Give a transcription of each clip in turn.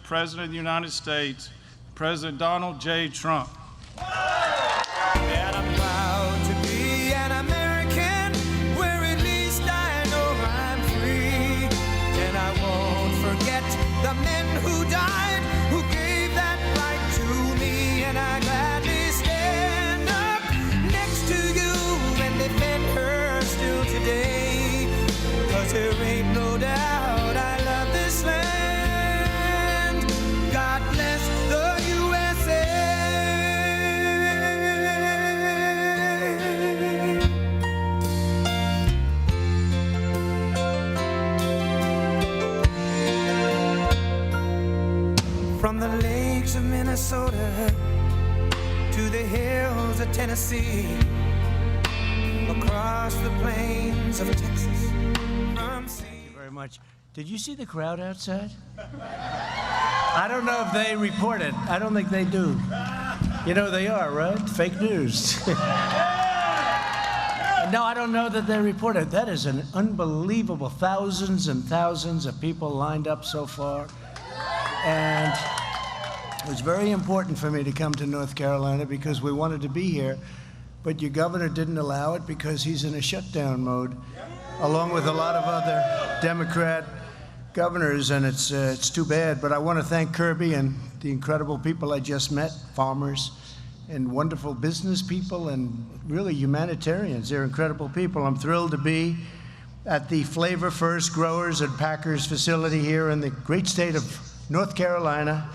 President of the United States, President Donald J. Trump. And I'm proud to be an American, where at least I know I'm free. And I won't forget the men who died, who gave that right to me. And I gladly stand up next to you and defend her still today. 'Cause there ain't no doubt I love this land. God bless the USA. From the lakes of Minnesota to the hills of Tennessee, across the plains of Texas, from sea. Thank you very much. Did you see the crowd outside? I don't know if they report it. I don't think they do. You know they are, right? Fake news. No, I don't know that they report it. That is an unbelievable, thousands and thousands of people lined up so far. And it was very important for me to come to North Carolina because we wanted to be here, but your governor didn't allow it because he's in a shutdown mode, along with a lot of other Democrat governors, and it's too bad. But I want to thank Kirby and the incredible people I just met, farmers and wonderful business people and really humanitarians. They're incredible people. I'm thrilled to be at the Flavor First Growers and Packers facility here in the great state of North Carolina.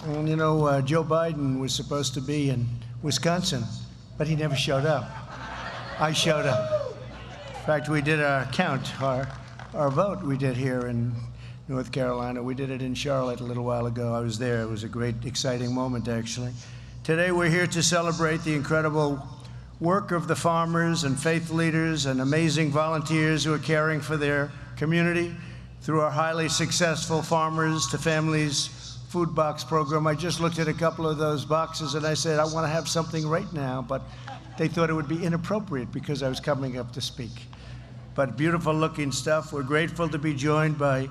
And you know, Joe Biden was supposed to be in Wisconsin, but he never showed up. I showed up. In fact, we did our count, our vote we did here in North Carolina. We did it in Charlotte a little while ago. I was there. It was a great, exciting moment, actually. Today, we're here to celebrate the incredible work of the farmers and faith leaders and amazing volunteers who are caring for their community through our highly successful Farmers to Families food box program. I just looked at a couple of those boxes and I said, I want to have something right now, but they thought it would be inappropriate because I was coming up to speak. But beautiful looking stuff. We're grateful to be joined by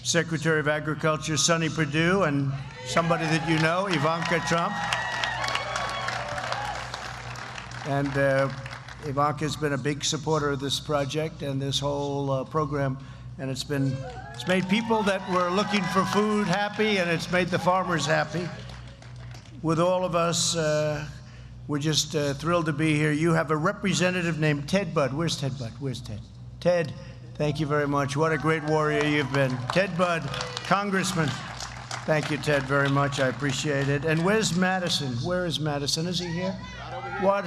Secretary of Agriculture Sonny Perdue and somebody that you know, Ivanka Trump. And Ivanka's been a big supporter of this project and this whole program, and it's made people that were looking for food happy, and it's made the farmers happy. With all of us, we're just thrilled to be here. You have a representative named Ted Budd. Where's Ted Budd? Where's Ted? Ted, thank you very much. What a great warrior you've been. Ted Budd, Congressman. Thank you, Ted, very much. I appreciate it. And where's Madison? Where is Madison? Is he here? What?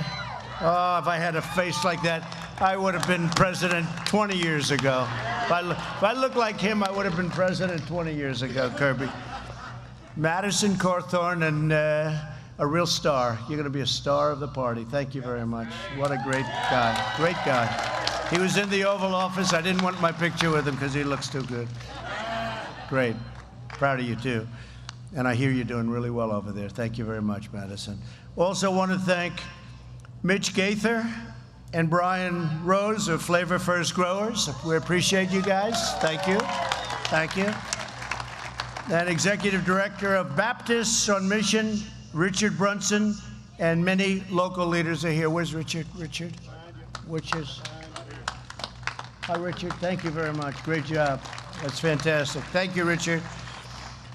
Oh, if I had a face like that, I would have been president 20 years ago. If I looked like him, I would have been president 20 years ago, Kirby. Madison Cawthorn, and a real star. You're going to be a star of the party. Thank you very much. What a great guy. Great guy. He was in the Oval Office. I didn't want my picture with him because he looks too good. Great. Proud of you, too. And I hear you're doing really well over there. Thank you very much, Madison. Also want to thank Mitch Gaither and Brian Rose of Flavor First Growers. We appreciate you guys. Thank you. Thank you. And Executive Director of Baptists on Mission, Richard Brunson, and many local leaders are here. Where's Richard? Richard? Which is? Hi, Richard. Thank you very much. Great job. That's fantastic. Thank you, Richard.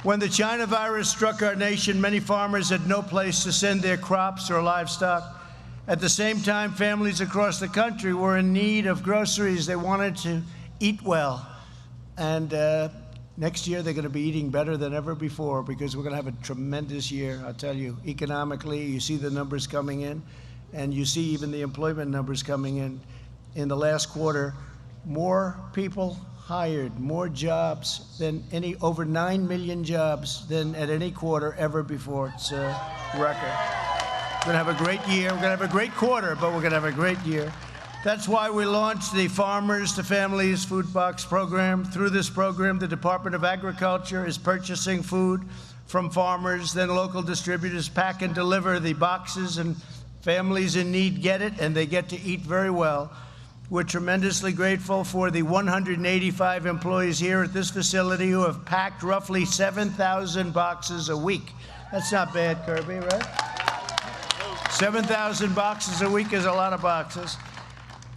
When the China virus struck our nation, many farmers had no place to send their crops or livestock. At the same time, families across the country were in need of groceries. They wanted to eat well. And next year, they're going to be eating better than ever before because we're going to have a tremendous year, I'll tell you. Economically, you see the numbers coming in, and you see even the employment numbers coming in. In the last quarter, more people hired, more jobs than over 9 million jobs than at any quarter ever before. It's a record. We're going to have a great year. We're going to have a great quarter, but we're going to have a great year. That's why we launched the Farmers to Families Food Box Program. Through this program, the Department of Agriculture is purchasing food from farmers, then local distributors pack and deliver the boxes, and families in need get it, and they get to eat very well. We're tremendously grateful for the 185 employees here at this facility who have packed roughly 7,000 boxes a week. That's not bad, Kirby, right? 7,000 boxes a week is a lot of boxes.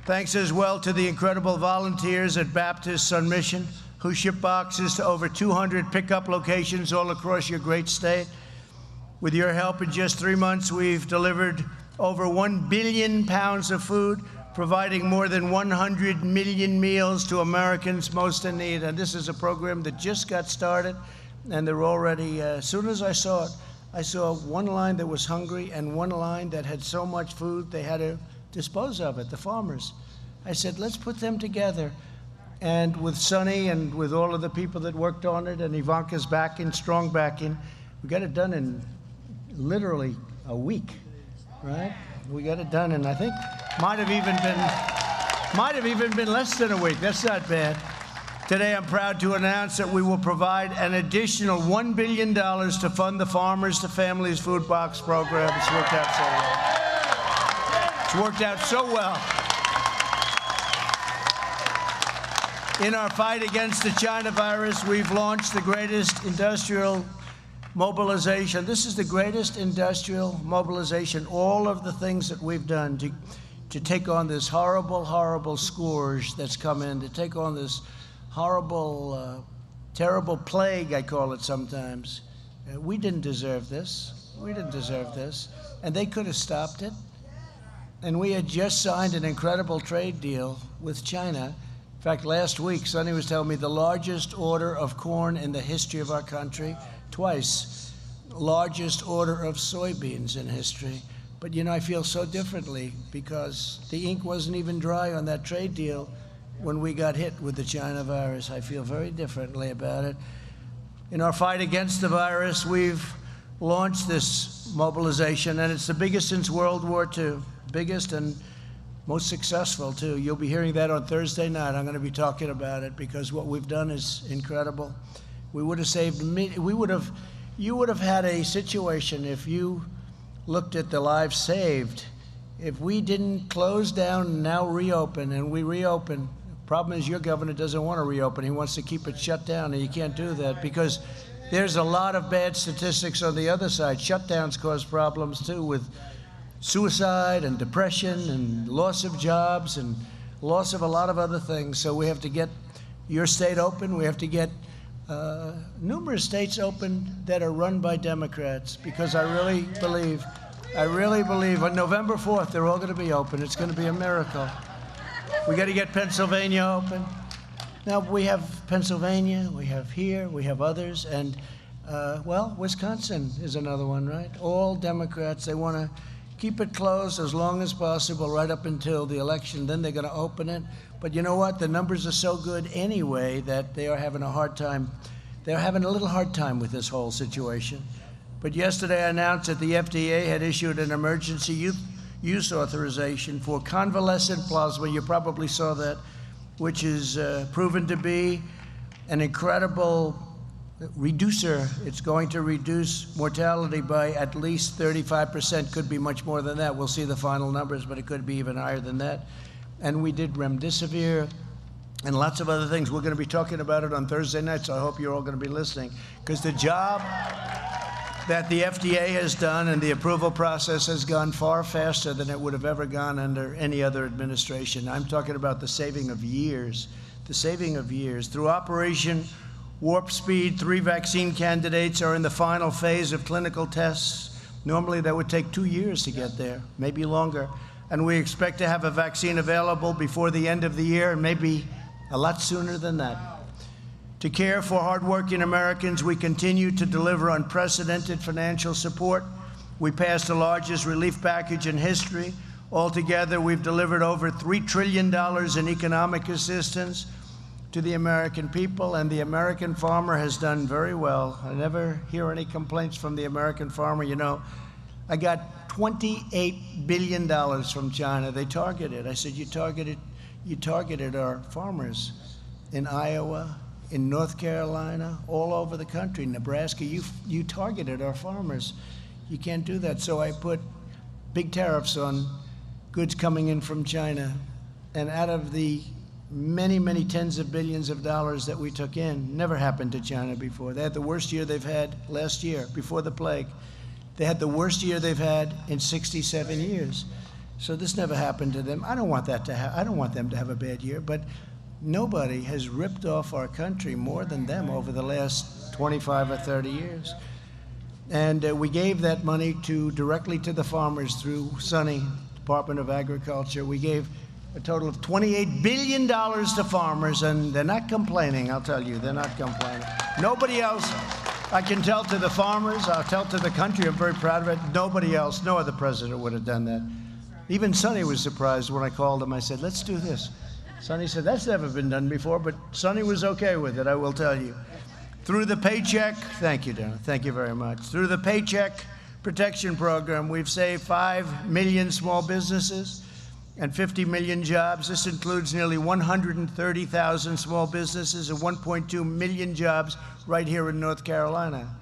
Thanks as well to the incredible volunteers at Baptist on Mission who ship boxes to over 200 pickup locations all across your great state. With your help, in just 3 months, we've delivered over 1 billion pounds of food, providing more than 100 million meals to Americans most in need. And this is a program that just got started, and they're already, as soon as I saw it, I saw one line that was hungry and one line that had so much food they had to dispose of it, the farmers. I said, let's put them together. And with Sonny and with all of the people that worked on it, and Ivanka's backing, strong backing, we got it done in literally a week, right? We got it done, and I think might have even been less than a week. That's not bad. Today, I'm proud to announce that we will provide an additional $1 billion to fund the Farmers to Families Food Box program. It's worked out so well. It's worked out so well. In our fight against the China virus, we've launched the greatest industrial mobilization. This is the greatest industrial mobilization. All of the things that we've done to take on this horrible, horrible scourge that's come in, to take on this horrible, terrible plague, I call it sometimes. We didn't deserve this. We didn't deserve this. And they could have stopped it. And we had just signed an incredible trade deal with China. In fact, last week, Sonny was telling me the largest order of corn in the history of our country, twice, largest order of soybeans in history. But, you know, I feel so differently because the ink wasn't even dry on that trade deal when we got hit with the China virus. I feel very differently about it. In our fight against the virus, we've launched this mobilization, and it's the biggest since World War II, biggest and most successful, too. You'll be hearing that on Thursday night. I'm going to be talking about it because what we've done is incredible. We would have saved, you would have had a situation if you looked at the lives saved. If we didn't close down and now reopen, and we reopen, the problem is your governor doesn't want to reopen. He wants to keep it shut down, and you can't do that because there's a lot of bad statistics on the other side. Shutdowns cause problems, too, with suicide and depression and loss of jobs and loss of a lot of other things. So we have to get your state open. We have to get numerous states open that are run by Democrats, because I really believe on November 4th, they're all going to be open. It's going to be a miracle. We got to get Pennsylvania open. Now, we have Pennsylvania, we have here, we have others, and, well, Wisconsin is another one, right? All Democrats, they want to keep it closed as long as possible right up until the election. Then they're going to open it. But you know what? The numbers are so good anyway that they are having a hard time. They're having a little hard time with this whole situation. But yesterday I announced that the FDA had issued an emergency use authorization for convalescent plasma. You probably saw that, which is proven to be an incredible reducer. It's going to reduce mortality by at least 35%, could be much more than that. We'll see the final numbers, but it could be even higher than that. And we did remdesivir and lots of other things. We're going to be talking about it on Thursday night, so I hope you're all going to be listening, because the job that the FDA has done and the approval process has gone far faster than it would have ever gone under any other administration. I'm talking about the saving of years, the saving of years. Through Operation Warp Speed, 3 vaccine candidates are in the final phase of clinical tests. Normally that would take 2 years to get there, maybe longer. And we expect to have a vaccine available before the end of the year, and maybe a lot sooner than that. To care for hardworking Americans, we continue to deliver unprecedented financial support. We passed the largest relief package in history. Altogether, we've delivered over $3 trillion in economic assistance to the American people, and the American farmer has done very well. I never hear any complaints from the American farmer. You know, I got $28 billion from China. They targeted. I said, you targeted our farmers in Iowa, in North Carolina, all over the country, Nebraska. You targeted our farmers. You can't do that. So I put big tariffs on goods coming in from China. And out of the many, many tens of billions of dollars that we took in, never happened to China before. They had the worst year they've had last year, before the plague. They had the worst year they've had in 67 years. So this never happened to them. I don't want them to have a bad year, but nobody has ripped off our country more than them over the last 25 or 30 years. And we gave that money directly to the farmers through Sonny, Department of Agriculture. We gave a total of $28 billion to farmers, and they're not complaining, I'll tell you, they're not complaining. Nobody else, I can tell to the farmers, I'll tell to the country, I'm very proud of it, nobody else, no other president would have done that. Even Sonny was surprised when I called him. I said, let's do this. Sonny said, that's never been done before, but Sonny was okay with it, I will tell you. Through the Paycheck, thank you, Dana, thank you very much. Through the Paycheck Protection Program, we've saved 5 million small businesses and 50 million jobs. This includes nearly 130,000 small businesses and 1.2 million jobs right here in North Carolina.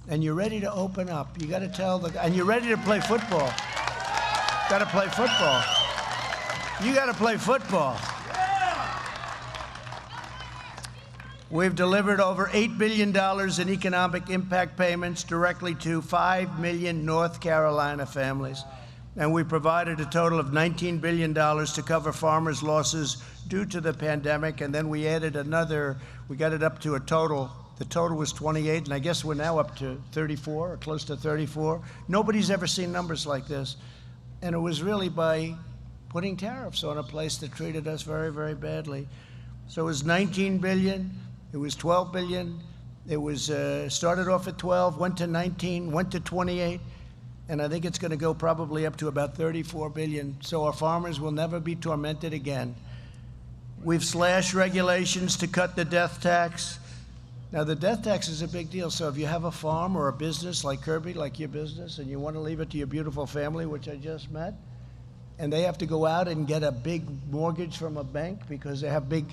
And you're ready to open up. You got to tell and you're ready to play football. Got to play football. You got to play football. We've delivered over $8 billion in economic impact payments directly to 5 million North Carolina families. And we provided a total of $19 billion to cover farmers' losses due to the pandemic. And then we added we got it up to a total. The total was 28, and I guess we're now up to 34, or close to 34. Nobody's ever seen numbers like this. And it was really by putting tariffs on a place that treated us very, very badly. So it was 19 billion, it was 12 billion, it was started off at 12, went to 19, went to 28, and I think it's going to go probably up to about 34 billion. So our farmers will never be tormented again. We've slashed regulations to cut the death tax. Now, the death tax is a big deal. So if you have a farm or a business like Kirby, like your business, and you want to leave it to your beautiful family, which I just met, and they have to go out and get a big mortgage from a bank because they have big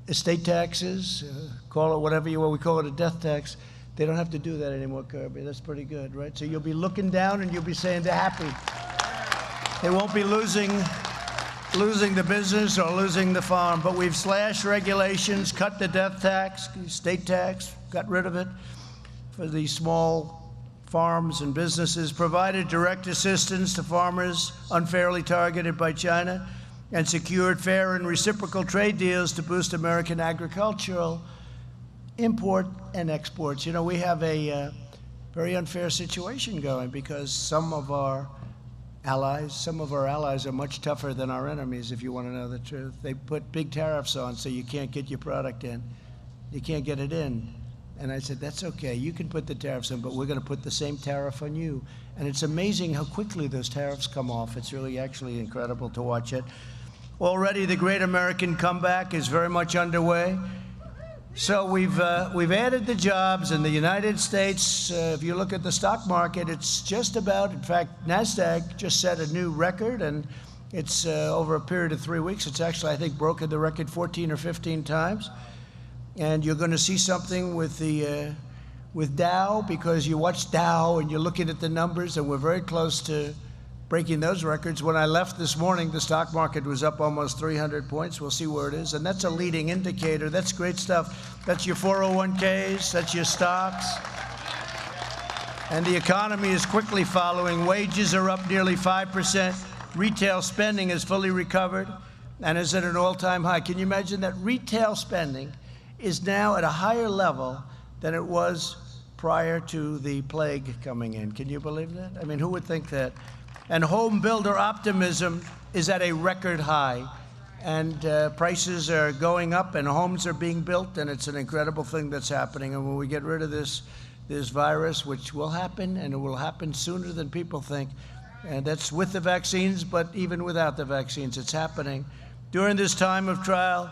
estate taxes, call it whatever we call it a death tax, they don't have to do that anymore, Kirby. That's pretty good, right? So you'll be looking down and you'll be saying they're happy. They won't be losing the business or losing the farm, but we've slashed regulations, cut the death tax, state tax, got rid of it for the small farms and businesses, provided direct assistance to farmers unfairly targeted by China, and secured fair and reciprocal trade deals to boost American agricultural import and exports. You know, we have a very unfair situation going because some of our allies are much tougher than our enemies, if you want to know the truth. They put big tariffs on so you can't get your product in. You can't get it in. And I said, that's okay, you can put the tariffs in, but we're going to put the same tariff on you. And it's amazing how quickly those tariffs come off. It's really actually incredible to watch it. Already the great American comeback is very much underway. So we've added the jobs in the United States. If you look at the stock market, it's just about, in fact, NASDAQ just set a new record, and it's over a period of 3 weeks. It's actually, I think, broken the record 14 or 15 times. And you're going to see something with Dow, because you watch Dow and you're looking at the numbers, and we're very close to breaking those records. When I left this morning, the stock market was up almost 300 points. We'll see where it is. And that's a leading indicator. That's great stuff. That's your 401ks, that's your stocks. And the economy is quickly following. Wages are up nearly 5%. Retail spending is fully recovered and is at an all-time high. Can you imagine that retail spending is now at a higher level than it was prior to the plague coming in? Can you believe that? I mean, who would think that? And home builder optimism is at a record high. And prices are going up and homes are being built, and it's an incredible thing that's happening. And when we get rid of this virus, which will happen, and it will happen sooner than people think, and that's with the vaccines, but even without the vaccines, it's happening. During this time of trial,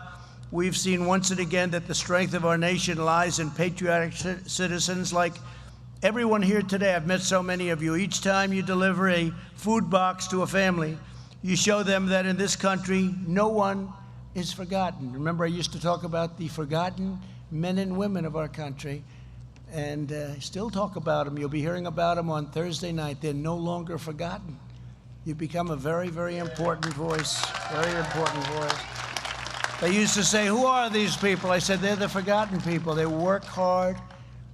we've seen once and again that the strength of our nation lies in patriotic citizens like everyone here today. I've met so many of you. Each time you deliver a food box to a family, you show them that in this country, no one is forgotten. Remember, I used to talk about the forgotten men and women of our country, and still talk about them. You'll be hearing about them on Thursday night. They're no longer forgotten. You've become a very, very important voice, very important voice. They used to say, who are these people? I said, they're the forgotten people. They work hard.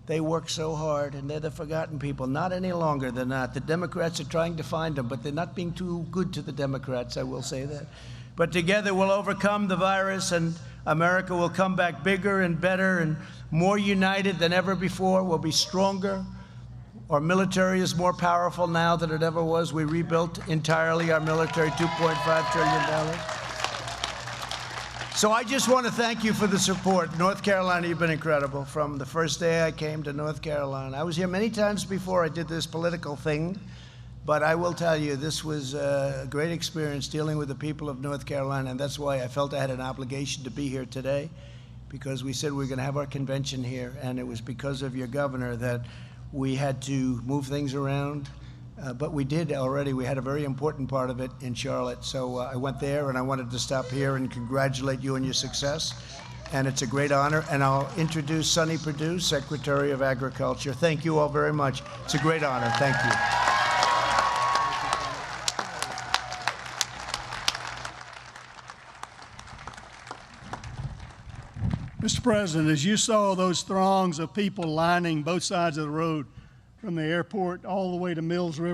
They work so hard, and they're the forgotten people. Not any longer, they're not. The Democrats are trying to find them, but they're not being too good to the Democrats, I will say that. But together we'll overcome the virus, and America will come back bigger and better and more united than ever before. We'll be stronger. Our military is more powerful now than it ever was. We rebuilt entirely our military, $2.5 trillion. So I just want to thank you for the support. North Carolina, you've been incredible. From the first day I came to North Carolina. I was here many times before I did this political thing, but I will tell you, this was a great experience dealing with the people of North Carolina, and that's why I felt I had an obligation to be here today, because we said we were going to have our convention here, and it was because of your governor that we had to move things around. But we did already. We had a very important part of it in Charlotte. So I went there, and I wanted to stop here and congratulate you on your success. And it's a great honor. And I'll introduce Sonny Perdue, Secretary of Agriculture. Thank you all very much. It's a great honor. Thank you. Mr. President, as you saw those throngs of people lining both sides of the road from the airport all the way to Mills River,